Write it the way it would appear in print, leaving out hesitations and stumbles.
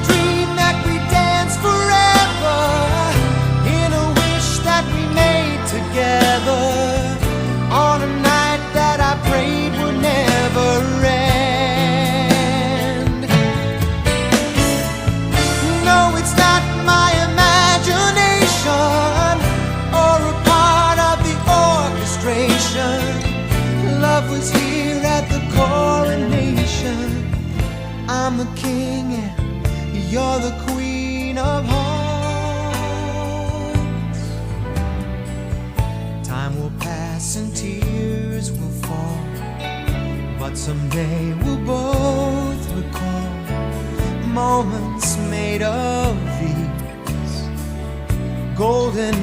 dream that we dance forever in a wish that we made together on a night that I prayed would never end. No, it's not my imagination or a part of the orchestration. Love was here at the coronation. I'm the king and you're the queen of hearts. Time will pass and tears will fall, but someday we'll both recall moments made of these golden